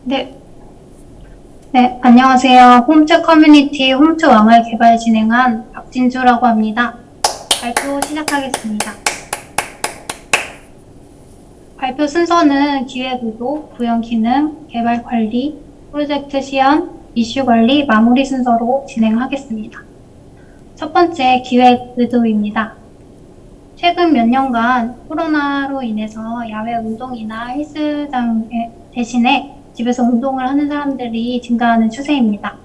네, 네, 안녕하세요. 홈트 커뮤니티 홈트왕을 개발 진행한 박진주라고 합니다. 발표 시작하겠습니다. 발표 순서는 기획 의도, 구현 기능, 개발 관리, 프로젝트 시연, 이슈 관리, 마무리 순서로 진행하겠습니다. 첫 번째 기획 의도입니다. 최근 몇 년간 코로나로 인해서 야외 운동이나 헬스장 대신에 집에서 운동을 하는 사람들이 증가하는 추세입니다.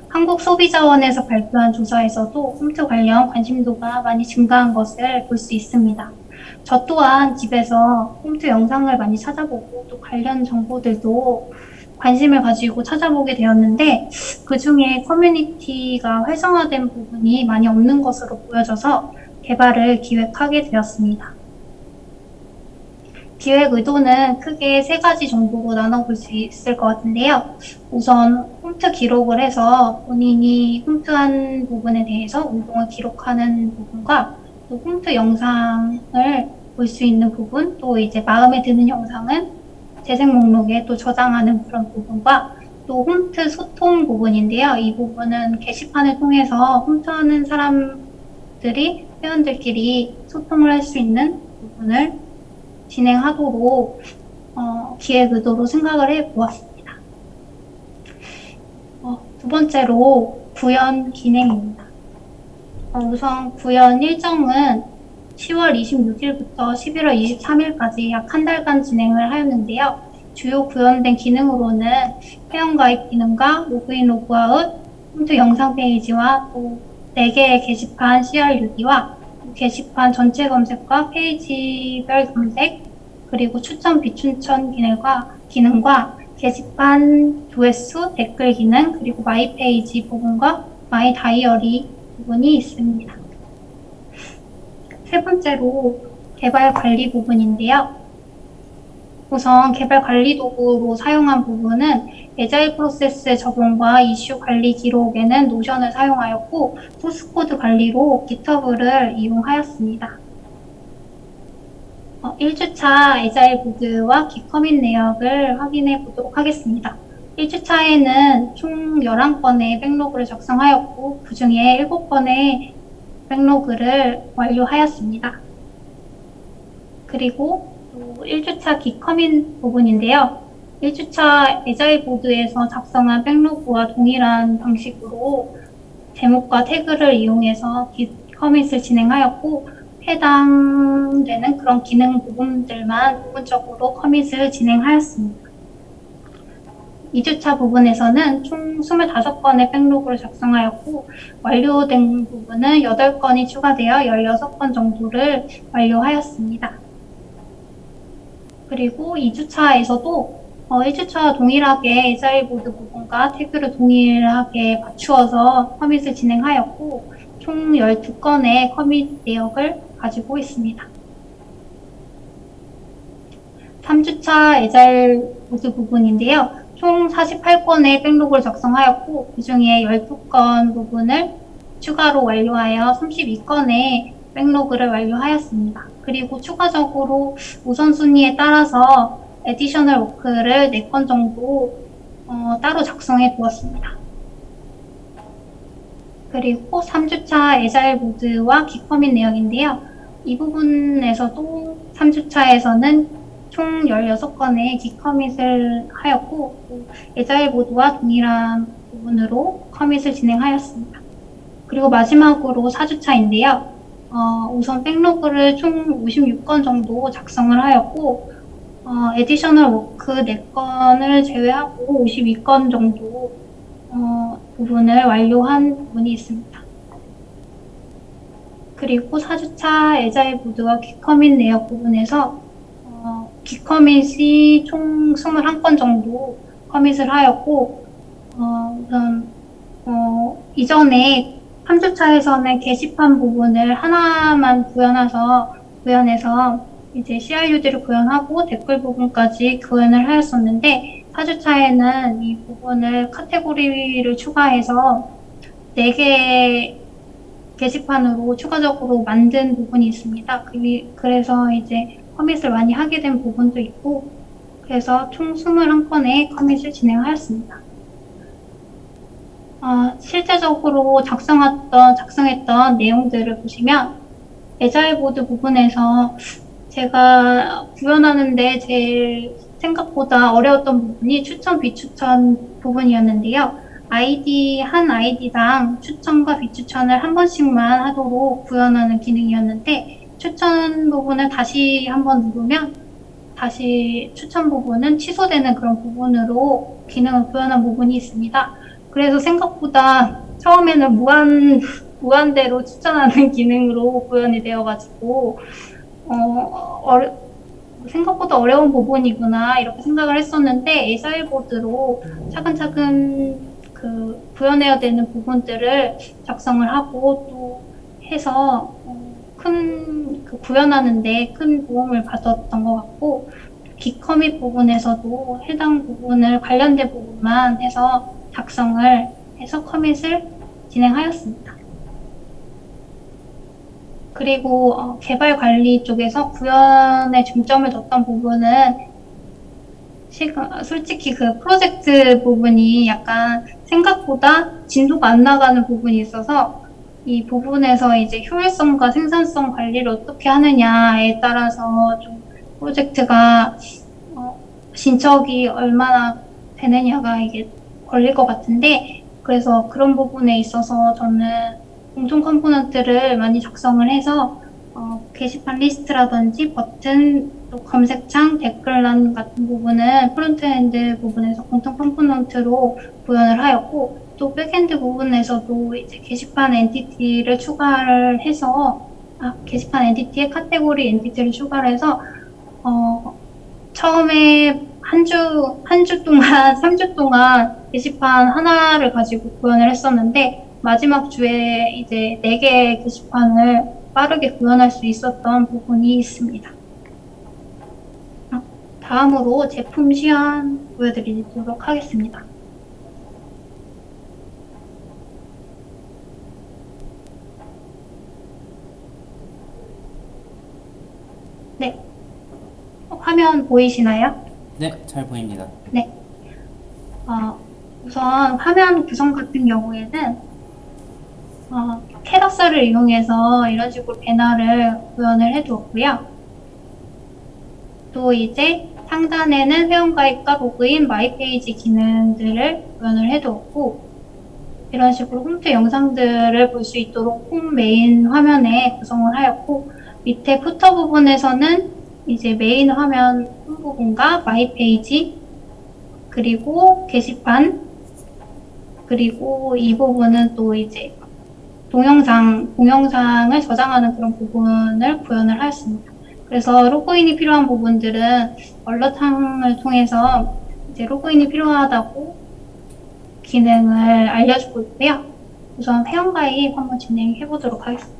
한국소비자원에서 발표한 조사에서도 홈트 관련 관심도가 많이 증가한 것을 볼 수 있습니다. 저 또한 집에서 홈트 영상을 많이 찾아보고 또 관련 정보들도 관심을 가지고 찾아보게 되었는데 그 중에 커뮤니티가 활성화된 부분이 많이 없는 것으로 보여져서 개발을 기획하게 되었습니다. 기획 의도는 크게 3가지 정도로 나눠볼 수 있을 것 같은데요. 우선 홈트 기록을 해서 본인이 홈트한 부분에 대해서 운동을 기록하는 부분과 또 홈트 영상을 볼 수 있는 부분, 또 이제 마음에 드는 영상은 재생 목록에 또 저장하는 그런 부분과 또 홈트 소통 부분인데요. 이 부분은 게시판을 통해서 홈트하는 사람들이 회원들끼리 소통을 할 수 있는 부분을 진행하도록 기획 의도로 생각을 해보았습니다. 두 번째로 구현 기능입니다. 우선 구현 일정은 10월 26일부터 11월 23일까지 약 한 달간 진행을 하였는데요. 주요 구현된 기능으로는 회원가입 기능과 로그인 로그아웃, 홈트 영상 페이지와 또 4개의 게시판 CRUD와 게시판 전체 검색과 페이지별 검색, 그리고 추천 비추천 기능과 게시판 조회수, 댓글 기능, 그리고 마이 페이지 부분과 마이 다이어리 부분이 있습니다. 세 번째로 개발 관리 부분인데요. 우선 개발 관리 도구로 사용한 부분은 애자일 프로세스 적용과 이슈 관리 기록에는 노션을 사용하였고 소스코드 관리로 GitHub를 이용하였습니다. 1주차 애자일 보드와 기커밋 내역을 확인해 보도록 하겠습니다. 1주차에는 총 11건의 백로그를 작성하였고 그 중에 7건의 백로그를 완료하였습니다. 그리고 1주차 기커밋 부분인데요. 1주차 애자일 보드에서 작성한 백로그와 동일한 방식으로 제목과 태그를 이용해서 기커밋을 진행하였고 해당되는 그런 기능 부분들만 부분적으로 커밋을 진행하였습니다. 2주차 부분에서는 총 25건의 백로그를 작성하였고 완료된 부분은 8건이 추가되어 16건 정도를 완료하였습니다. 그리고 2주차에서도 1주차와 동일하게 애자일 보드 부분과 태그를 동일하게 맞추어서 커밋을 진행하였고 총 12건의 커밋 내역을 가지고 있습니다. 3주차 애자일 보드 부분인데요. 총 48건의 백로그를 작성하였고 그 중에 12건 부분을 추가로 완료하여 32건의 백로그를 완료하였습니다. 그리고 추가적으로 우선순위에 따라서 에디셔널 워크를 4건 정도 따로 작성해 두었습니다. 그리고 3주차 애자일 보드와 기커밋 내역인데요. 이 부분에서도 3주차에서는 총 16건의 기커밋을 하였고 애자일 보드와 동일한 부분으로 커밋을 진행하였습니다. 그리고 마지막으로 4주차인데요. 우선 백로그를 총 56건 정도 작성을 하였고 에디셔널 워크 4건을 제외하고 52건 정도 부분을 완료한 부분이 있습니다. 그리고 4주차 애자일 보드와 기커밋 내역 부분에서 기커밋이 총 21건 정도 커밋을 하였고 우선 이전에 3주차에서는 게시판 부분을 하나만 구현해서 이제 CRUD를 구현하고 댓글 부분까지 구현을 하였었는데 4주차에는 이 부분을 카테고리를 추가해서 4개 게시판으로 추가적으로 만든 부분이 있습니다. 그래서 이제 커밋을 많이 하게 된 부분도 있고 그래서 총 21건의 커밋을 진행하였습니다. 실제적으로 작성했던 내용들을 보시면 애자일 보드 부분에서 제가 구현하는데 제일 생각보다 어려웠던 부분이 추천, 비추천 부분이었는데요. 한 아이디당 추천과 비추천을 한 번씩만 하도록 구현하는 기능이었는데, 추천 부분을 다시 한번 누르면 다시 추천 부분은 취소되는 그런 부분으로 기능을 구현한 부분이 있습니다. 그래서 생각보다 처음에는 무한대로 추천하는 기능으로 구현이 되어가지고, 생각보다 어려운 부분이구나 이렇게 생각을 했었는데 에사일보드로 차근차근 구현해야 되는 부분들을 작성을 하고 또 해서 구현하는데 큰 도움을 받았던 것 같고, 기커밋 부분에서도 해당 부분을 관련된 부분만 해서 작성을 해서 커밋을 진행하였습니다. 그리고 개발 관리 쪽에서 구현에 중점을 뒀던 부분은 솔직히 그 프로젝트 부분이 약간 생각보다 진도가 안 나가는 부분이 있어서 이 부분에서 이제 효율성과 생산성 관리를 어떻게 하느냐에 따라서 좀 프로젝트가 진척이 얼마나 되느냐가 이게 걸릴 것 같은데, 그래서 그런 부분에 있어서 저는 공통 컴포넌트를 많이 작성을 해서 게시판 리스트라든지 버튼, 또 검색창, 댓글란 같은 부분은 프론트엔드 부분에서 공통 컴포넌트로 구현을 하였고, 또 백엔드 부분에서도 이제 게시판 엔티티를 추가를 해서 게시판 엔티티에 카테고리 엔티티를 추가를 해서 처음에 한 주 동안, 3주 동안 게시판 하나를 가지고 구현을 했었는데, 마지막 주에 이제 4개의 게시판을 빠르게 구현할 수 있었던 부분이 있습니다. 다음으로 제품 시연 보여드리도록 하겠습니다. 네. 화면 보이시나요? 네, 잘 보입니다. 네. 우선 화면 구성 같은 경우에는 캐럭터를 이용해서 이런 식으로 배너를 구현을 해두었고요. 또 이제 상단에는 회원가입과 로그인, 마이페이지 기능들을 구현을 해두었고, 이런 식으로 홈트 영상들을 볼 수 있도록 홈 메인 화면에 구성을 하였고, 밑에 부터 부분에서는 이제 메인 화면 홈 부분과 마이페이지, 그리고 게시판, 그리고 이 부분은 또 이제 동영상을 저장하는 그런 부분을 구현을 하였습니다. 그래서 로그인이 필요한 부분들은 얼럿함을 통해서 이제 로그인이 필요하다고 기능을 알려주고 있고요. 우선 회원가입 한번 진행해 보도록 하겠습니다.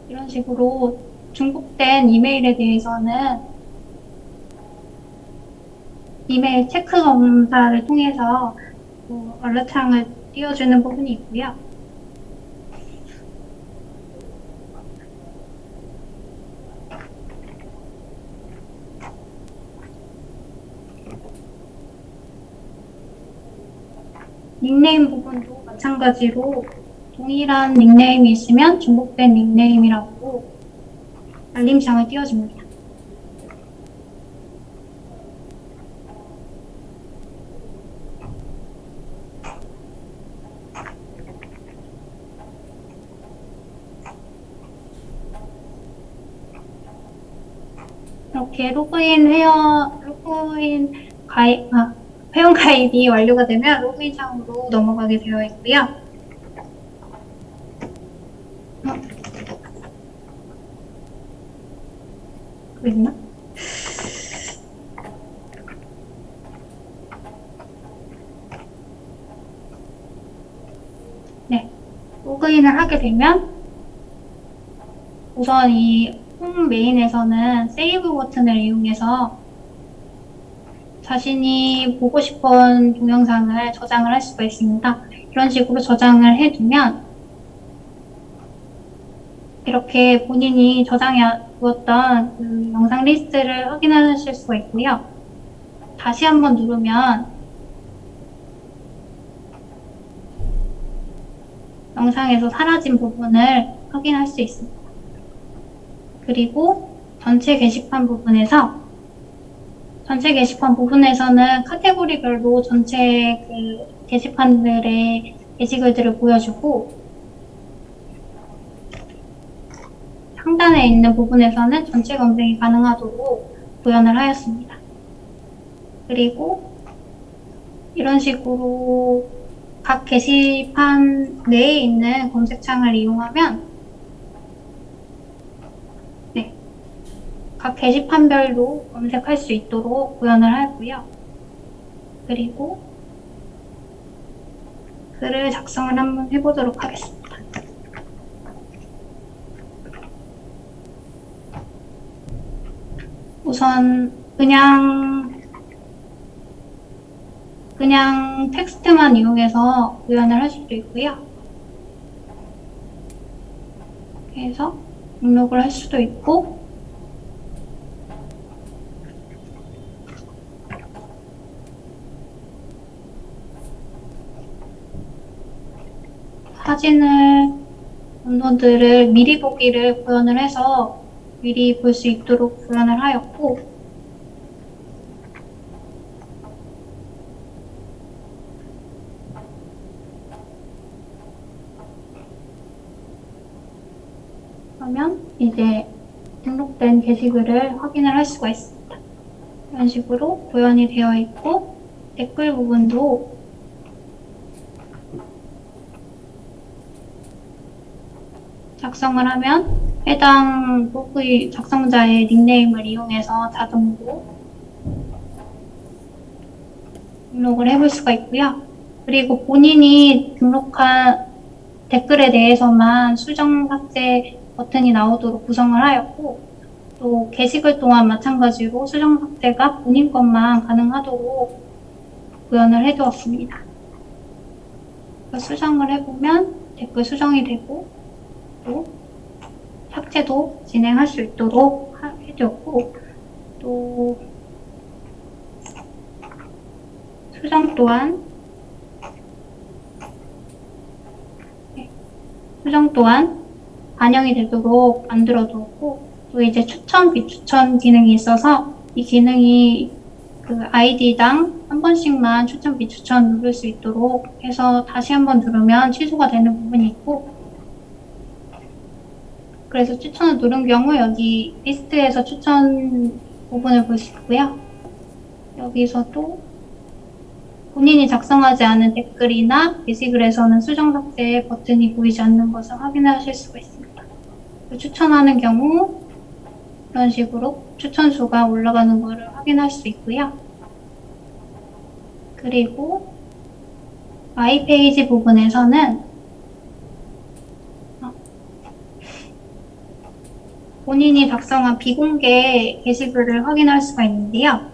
이런 식으로 중복된 이메일에 대해서는 이메일 체크 검사를 통해서 얼럿창을 띄워주는 부분이 있고요. 닉네임 부분도 마찬가지로 동일한 닉네임이 있으면 중복된 닉네임이라고 알림창을 띄워줍니다. 이렇게 회원 가입이 완료가 되면 로그인 창으로 넘어가게 되어 있고요. 그랬나? 네. 로그인을 하게 되면 우선 이 홈 메인에서는 세이브 버튼을 이용해서 자신이 보고 싶은 동영상을 저장을 할 수가 있습니다. 이런 식으로 저장을 해두면 이렇게 본인이 저장해 두었던 그 영상 리스트를 확인하실 수가 있고요. 다시 한번 누르면 영상에서 사라진 부분을 확인할 수 있습니다. 그리고 전체 게시판 부분에서는 카테고리별로 전체 그 게시판들의 게시글들을 보여주고, 상단에 있는 부분에서는 전체 검색이 가능하도록 구현을 하였습니다. 그리고 이런 식으로 각 게시판 내에 있는 검색창을 이용하면 각 게시판별로 검색할 수 있도록 구현을 하고요. 그리고 글을 작성을 한번 해보도록 하겠습니다. 우선 그냥 텍스트만 이용해서 구현을 할 수도 있고요. 그래서 등록을 할 수도 있고, 사진을, 업로드를 미리 보기를 구현을 해서 미리 볼 수 있도록 구현을 하였고, 그러면 이제 등록된 게시글을 확인을 할 수가 있습니다. 이런 식으로 구현이 되어 있고, 댓글 부분도 작성을 하면 해당 블로그 작성자의 닉네임을 이용해서 자동으로 등록을 해볼 수가 있고요. 그리고 본인이 등록한 댓글에 대해서만 수정 삭제 버튼이 나오도록 구성을 하였고, 또 게시글 또한 마찬가지로 수정 삭제가 본인 것만 가능하도록 구현을 해두었습니다. 수정을 해보면 댓글 수정이 되고, 또 삭제도 진행할 수 있도록 해두었고, 또 수정 또한 반영이 되도록 만들어 두었고, 또 이제 추천, 비추천 기능이 있어서 이 기능이 그 아이디당 한 번씩만 추천, 비추천 누를 수 있도록 해서 다시 한번 누르면 취소가 되는 부분이 있고, 그래서 추천을 누른 경우 여기 리스트에서 추천 부분을 볼 수 있고요. 여기서도 본인이 작성하지 않은 댓글이나 게시글에서는 수정 삭제 버튼이 보이지 않는 것을 확인하실 수가 있습니다. 추천하는 경우 이런 식으로 추천 수가 올라가는 것을 확인할 수 있고요. 그리고 마이 페이지 부분에서는 본인이 작성한 비공개 게시글을 확인할 수가 있는데요.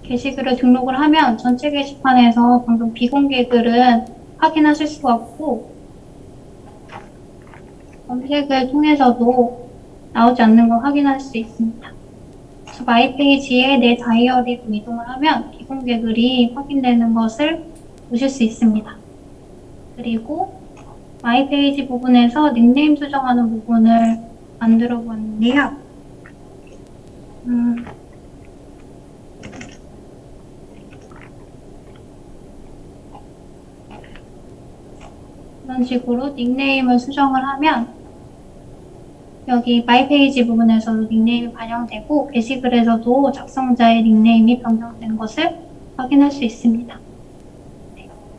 게시글을 등록을 하면 전체 게시판에서 방금 비공개 글은 확인하실 수가 없고, 검색을 통해서도 나오지 않는 걸 확인할 수 있습니다. 그래서 마이 페이지에 내 다이어리로 이동을 하면 비공개 글이 확인되는 것을 보실 수 있습니다. 그리고 마이 페이지 부분에서 닉네임 수정하는 부분을 만들어 보았는데요. 이런 식으로 닉네임을 수정을 하면 여기 마이 페이지 부분에서도 닉네임이 반영되고, 게시글에서도 작성자의 닉네임이 변경된 것을 확인할 수 있습니다.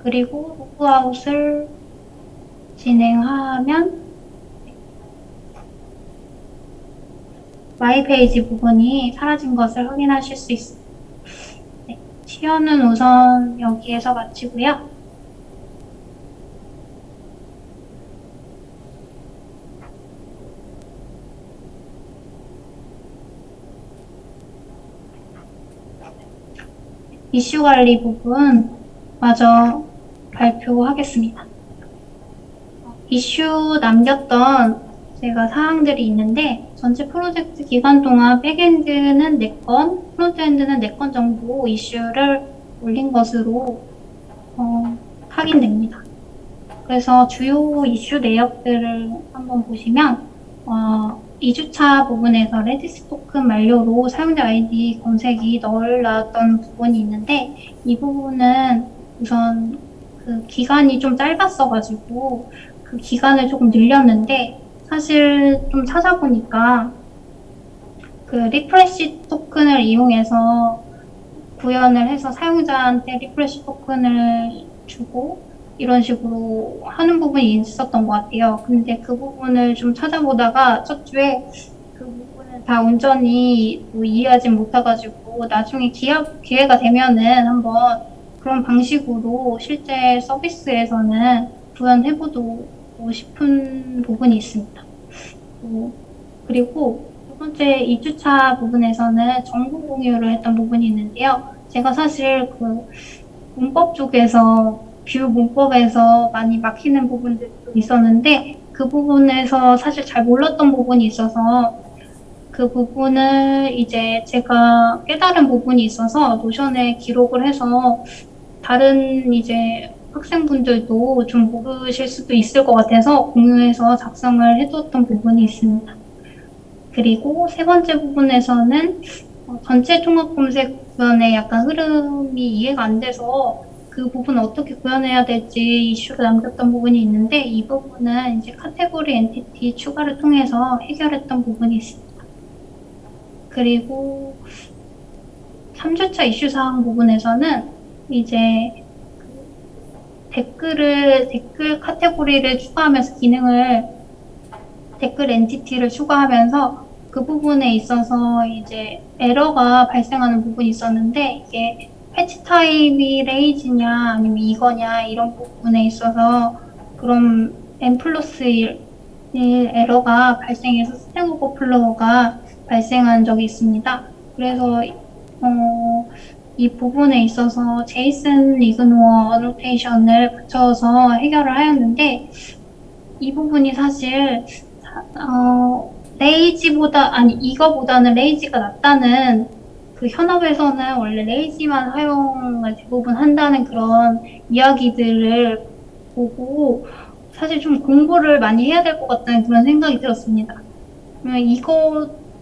그리고 로그아웃을 진행하면 마이 페이지 부분이 사라진 것을 확인하실 수 있습니다. 시연은 우선 여기에서 마치고요. 이슈 관리 부분 마저 발표하겠습니다. 이슈 남겼던 제가 사항들이 있는데 전체 프로젝트 기간 동안 백엔드는 4건, 프론트엔드는 4건 정도 이슈를 올린 것으로 확인됩니다. 그래서 주요 이슈 내역들을 한번 보시면 2주차 부분에서 레디스 토큰 만료로 사용자 아이디 검색이 널 나왔던 부분이 있는데 이 부분은 우선 그 기간이 좀 짧았어가지고 그 기간을 조금 늘렸는데 사실 좀 찾아보니까 그 리프레시 토큰을 이용해서 구현을 해서 사용자한테 리프레시 토큰을 주고 이런 식으로 하는 부분이 있었던 것 같아요. 근데 그 부분을 좀 찾아보다가 첫 주에 그 부분을 다 온전히 이해하지 못해가지고 나중에 기회가 되면은 한번 그런 방식으로 실제 서비스에서는 구현해보고 싶은 부분이 있습니다. 그리고 두 번째 2주차 부분에서는 정보 공유를 했던 부분이 있는데요. 제가 사실 그 문법 쪽에서 뷰 문법에서 많이 막히는 부분들도 있었는데 그 부분에서 사실 잘 몰랐던 부분이 있어서 그 부분을 이제 제가 깨달은 부분이 있어서 노션에 기록을 해서 다른 이제 학생분들도 좀 모르실 수도 있을 것 같아서 공유해서 작성을 해뒀던 부분이 있습니다. 그리고 세 번째 부분에서는 전체 통합 검색 구현의 약간 흐름이 이해가 안 돼서 그 부분 어떻게 구현해야 될지 이슈를 남겼던 부분이 있는데 이 부분은 이제 카테고리 엔티티 추가를 통해서 해결했던 부분이 있습니다. 그리고 3주차 이슈 사항 부분에서는 이제 댓글 카테고리를 추가하면서 댓글 엔티티를 추가하면서 그 부분에 있어서 이제 에러가 발생하는 부분이 있었는데 이게 패치 타입이 레이지냐 아니면 이거냐 이런 부분에 있어서 그런 n+1 에러가 발생해서 스택 오버플로우가 발생한 적이 있습니다. 그래서 이 부분에 있어서 제이슨 이그노어 어노테이션을 붙여서 해결을 하였는데 이 부분이 사실 이거보다는 레이지가 낫다는 그 현업에서는 원래 레이지만 사용을 대부분 한다는 그런 이야기들을 보고 사실 좀 공부를 많이 해야 될 것 같다는 그런 생각이 들었습니다.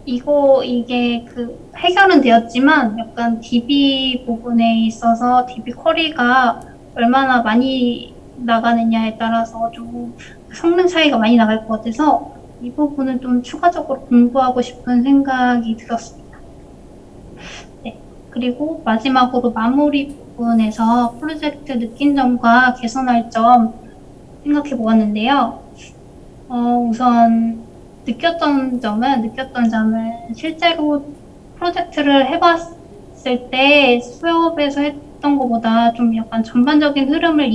이게 그 해결은 되었지만 약간 DB 부분에 있어서 DB 쿼리가 얼마나 많이 나가느냐에 따라서 좀 성능 차이가 많이 나갈 것 같아서 이 부분은 좀 추가적으로 공부하고 싶은 생각이 들었습니다. 네. 그리고 마지막으로 마무리 부분에서 프로젝트 느낀 점과 개선할 점 생각해 보았는데요. 우선 느꼈던 점은 실제로 프로젝트를 해봤을 때 수업에서 했던 것보다 좀 약간 전반적인 흐름을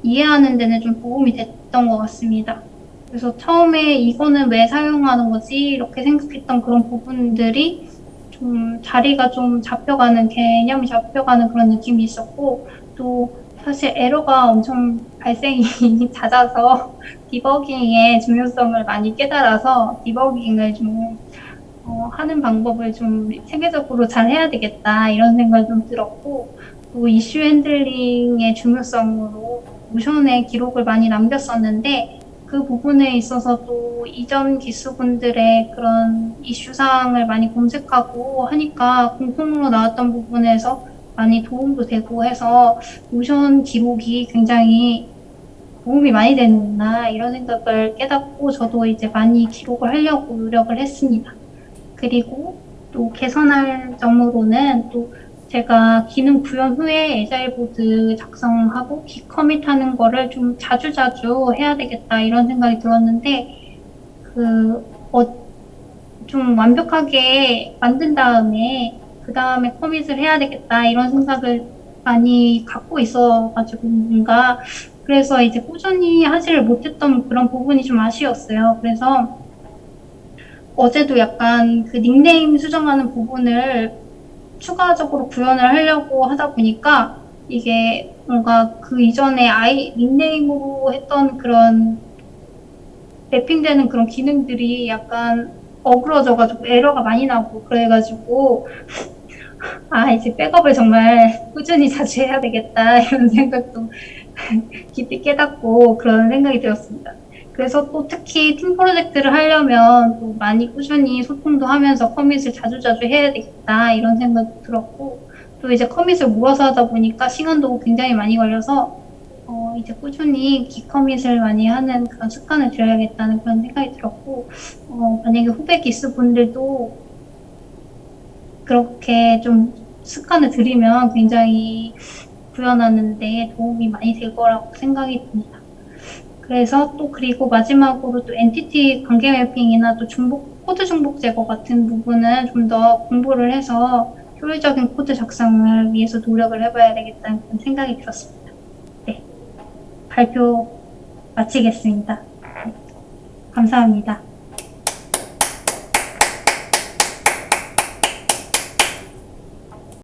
이해하는 데는 좀 도움이 됐던 것 같습니다. 그래서 처음에 이거는 왜 사용하는 거지? 이렇게 생각했던 그런 부분들이 좀 자리가 좀 개념이 잡혀가는 그런 느낌이 있었고, 또 사실 에러가 엄청 발생이 잦아서 디버깅의 중요성을 많이 깨달아서 디버깅을 좀 하는 방법을 좀 체계적으로 잘 해야 되겠다 이런 생각이 좀 들었고, 또 이슈 핸들링의 중요성으로 노션에 기록을 많이 남겼었는데 그 부분에 있어서 또 이전 기수분들의 그런 이슈 사항을 많이 검색하고 하니까 공통으로 나왔던 부분에서 많이 도움도 되고 해서 노션 기록이 굉장히 도움이 많이 되는구나 이런 생각을 깨닫고 저도 이제 많이 기록을 하려고 노력을 했습니다. 그리고 또 개선할 점으로는 또 제가 기능 구현 후에 에자일 보드 작성하고 기커밋하는 거를 좀 자주자주 해야 되겠다 이런 생각이 들었는데 좀 완벽하게 만든 다음에 그 다음에 커밋을 해야 되겠다 이런 생각을 많이 갖고 있어가지고 그래서 이제 꾸준히 하지를 못했던 그런 부분이 좀 아쉬웠어요. 그래서 어제도 약간 그 닉네임 수정하는 부분을 추가적으로 구현을 하려고 하다 보니까 이게 뭔가 그 이전에 아이 닉네임으로 했던 그런 랩핑되는 그런 기능들이 약간 어그러져가지고 에러가 많이 나고 그래가지고 이제 백업을 정말 꾸준히 자주 해야 되겠다 이런 생각도 깊이 깨닫고 그런 생각이 들었습니다. 그래서 또 특히 팀 프로젝트를 하려면 또 많이 꾸준히 소통도 하면서 커밋을 자주자주 해야 되겠다 이런 생각도 들었고 또 이제 커밋을 모아서 하다 보니까 시간도 굉장히 많이 걸려서 이제 꾸준히 기커밋을 많이 하는 그런 습관을 들여야겠다는 그런 생각이 들었고 만약에 후배 기스 분들도 그렇게 좀 습관을 들이면 굉장히 구현하는 데 도움이 많이 될 거라고 생각이 듭니다. 그래서 또 그리고 마지막으로 또 엔티티 관계 매핑이나 또 코드 중복 제거 같은 부분은 좀 더 공부를 해서 효율적인 코드 작성을 위해서 노력을 해봐야 되겠다는 그런 생각이 들었습니다. 네, 발표 마치겠습니다. 네, 감사합니다.